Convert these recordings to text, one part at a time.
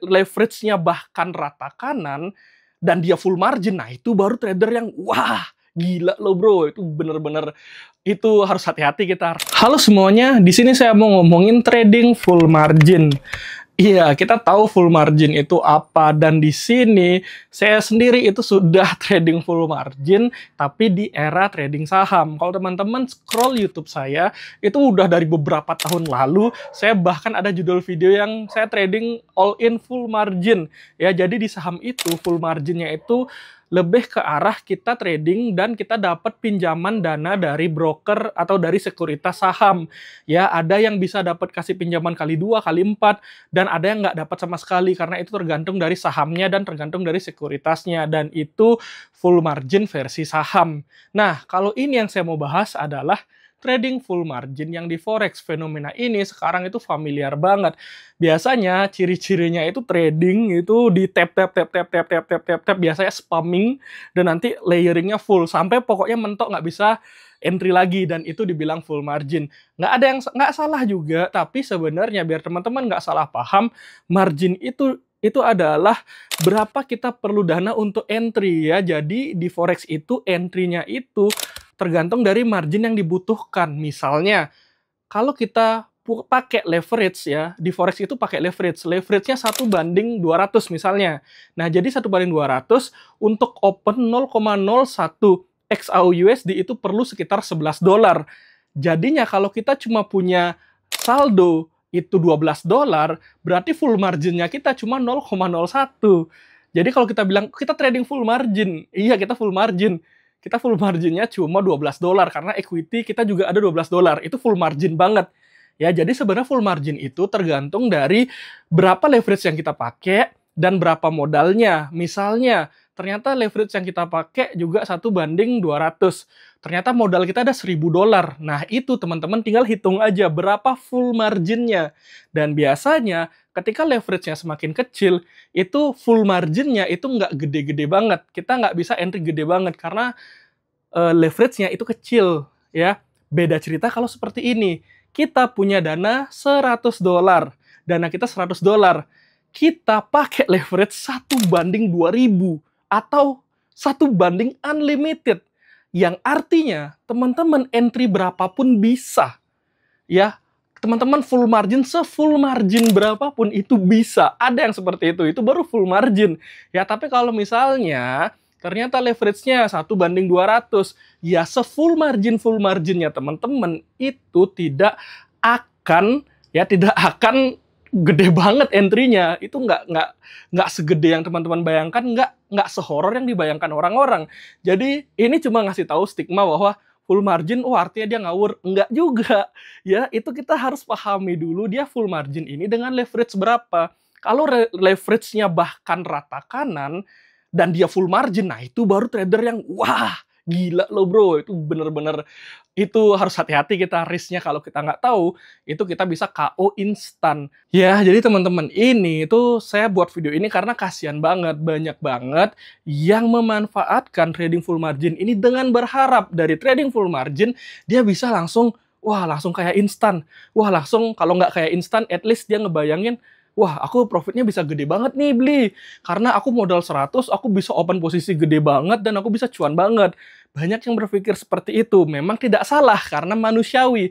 leverage-nya bahkan rata kanan, dan dia full margin, nah itu baru trader yang, wah gila loh bro, itu bener-bener, itu harus hati-hati kita. Halo semuanya, di sini saya mau ngomongin trading full margin. Iya, kita tahu full margin itu apa, dan di sini saya sendiri itu sudah trading full margin, tapi di era trading saham. Kalau teman-teman scroll YouTube saya, itu udah dari beberapa tahun lalu, saya bahkan ada judul video yang saya trading all in full margin. Ya, jadi di saham itu, full marginnya itu lebih ke arah kita trading dan kita dapat pinjaman dana dari broker atau dari sekuritas saham. Ya, ada yang bisa dapat kasih pinjaman kali 2, kali 4, dan ada yang nggak dapat sama sekali karena itu tergantung dari sahamnya dan tergantung dari sekuritasnya, dan itu full margin versi saham. Nah, kalau ini yang saya mau bahas adalah trading full margin yang di forex. Fenomena ini sekarang itu familiar banget. Biasanya ciri-cirinya itu trading itu di tap biasanya spamming, dan nanti layeringnya full sampai pokoknya mentok nggak bisa entry lagi, dan itu dibilang full margin. Nggak ada yang nggak salah juga, tapi sebenarnya biar teman-teman nggak salah paham, margin itu adalah berapa kita perlu dana untuk entry ya. Jadi di forex itu entry-nya itu tergantung dari margin yang dibutuhkan. Misalnya, kalau kita pakai leverage ya, di forex itu pakai leverage. Leverage-nya 1:200 misalnya. Nah, jadi 1:200 untuk open 0,01 XAU/USD itu perlu sekitar $11. Jadinya kalau kita cuma punya saldo itu $12, berarti full marginnya kita cuma 0,01. Jadi kalau kita bilang kita trading full margin, iya kita full margin. Kita full marginnya cuma $12 karena equity kita juga ada $12. Itu full margin banget. Ya, jadi sebenarnya full margin itu tergantung dari berapa leverage yang kita pakai dan berapa modalnya. Misalnya, ternyata leverage yang kita pakai juga 1:200. Ternyata modal kita ada $1.000. Nah, itu teman-teman tinggal hitung aja berapa full marginnya. Dan biasanya ketika leverage-nya semakin kecil, itu full margin-nya itu nggak gede-gede banget. Kita nggak bisa entry gede banget karena leverage-nya itu kecil. Ya, beda cerita kalau seperti ini. Kita punya dana $100. Dana kita $100. Kita pakai leverage 1:2000 atau 1 banding unlimited. Yang artinya teman-teman entry berapapun bisa. Ya, teman-teman full margin, se-full margin berapapun itu bisa. Ada yang seperti itu baru full margin. Ya, tapi kalau misalnya ternyata leverage-nya 1:200, ya se-full marginnya teman-teman itu tidak akan gede banget entry-nya. Itu nggak segede yang teman-teman bayangkan, nggak sehoror yang dibayangkan orang-orang. Jadi ini cuma ngasih tahu stigma bahwa full margin, artinya dia ngawur. Enggak juga. Ya, itu kita harus pahami dulu dia full margin ini dengan leverage berapa. Kalau leverage-nya bahkan rata kanan, dan dia full margin, nah itu baru trader yang, wah gila loh bro, itu bener-bener, itu harus hati-hati kita risknya. Kalau kita nggak tahu, itu kita bisa KO instan. Ya, jadi teman-teman, ini itu saya buat video ini karena kasihan banget, banyak banget yang memanfaatkan trading full margin ini dengan berharap dari trading full margin, dia bisa langsung, langsung kayak instan. Langsung, kalau nggak kayak instan, at least dia ngebayangin, aku profitnya bisa gede banget nih beli. Karena aku modal 100, aku bisa open posisi gede banget, dan aku bisa cuan banget. Banyak yang berpikir seperti itu. Memang tidak salah, karena manusiawi.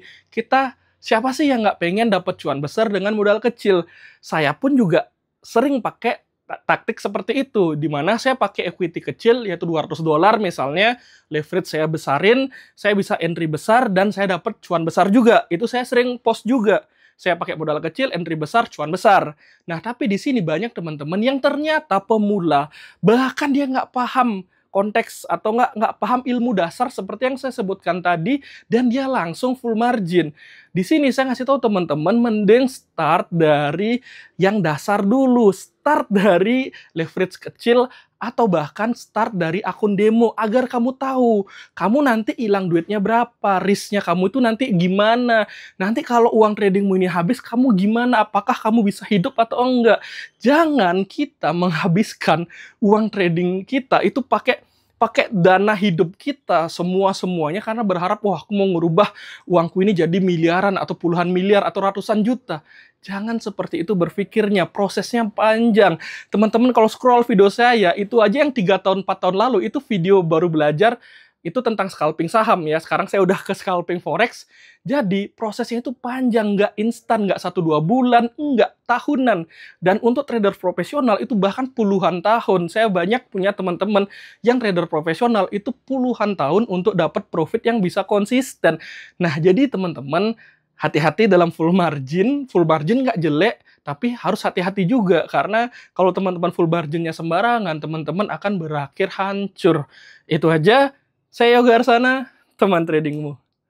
Siapa sih yang nggak pengen dapat cuan besar dengan modal kecil? Saya pun juga sering pakai taktik seperti itu, di mana saya pakai equity kecil, yaitu $200 misalnya, leverage saya besarin, saya bisa entry besar, dan saya dapat cuan besar juga. Itu saya sering post juga. Saya pakai modal kecil, entry besar, cuan besar. Nah, tapi di sini banyak teman-teman yang ternyata pemula, bahkan dia nggak paham konteks atau nggak paham ilmu dasar seperti yang saya sebutkan tadi, dan dia langsung full margin. Di sini saya ngasih tahu teman-teman, mending start dari yang dasar dulu, start dari leverage kecil, atau bahkan start dari akun demo, agar kamu tahu kamu nanti hilang duitnya berapa, risknya kamu itu nanti gimana, nanti kalau uang tradingmu ini habis kamu gimana, apakah kamu bisa hidup atau enggak. Jangan kita menghabiskan uang trading kita itu pakai pakai dana hidup kita semuanya karena berharap, wah aku mau ngerubah uangku ini jadi miliaran atau puluhan miliar atau ratusan juta. Jangan seperti itu berpikirnya, prosesnya panjang. Teman-teman kalau scroll video saya, itu aja yang 3 tahun, 4 tahun lalu, itu video baru belajar, itu tentang scalping saham ya. Sekarang saya udah ke scalping forex. Jadi prosesnya itu panjang, nggak instan, nggak 1-2 bulan, nggak tahunan. Dan untuk trader profesional itu bahkan puluhan tahun. Saya banyak punya teman-teman yang trader profesional itu puluhan tahun untuk dapat profit yang bisa konsisten. Nah, jadi teman-teman, hati-hati dalam full margin. Full margin nggak jelek, tapi harus hati-hati juga. Karena kalau teman-teman full marginnya sembarangan, teman-teman akan berakhir hancur. Itu aja. Saya Yoga Arsana, teman tradingmu.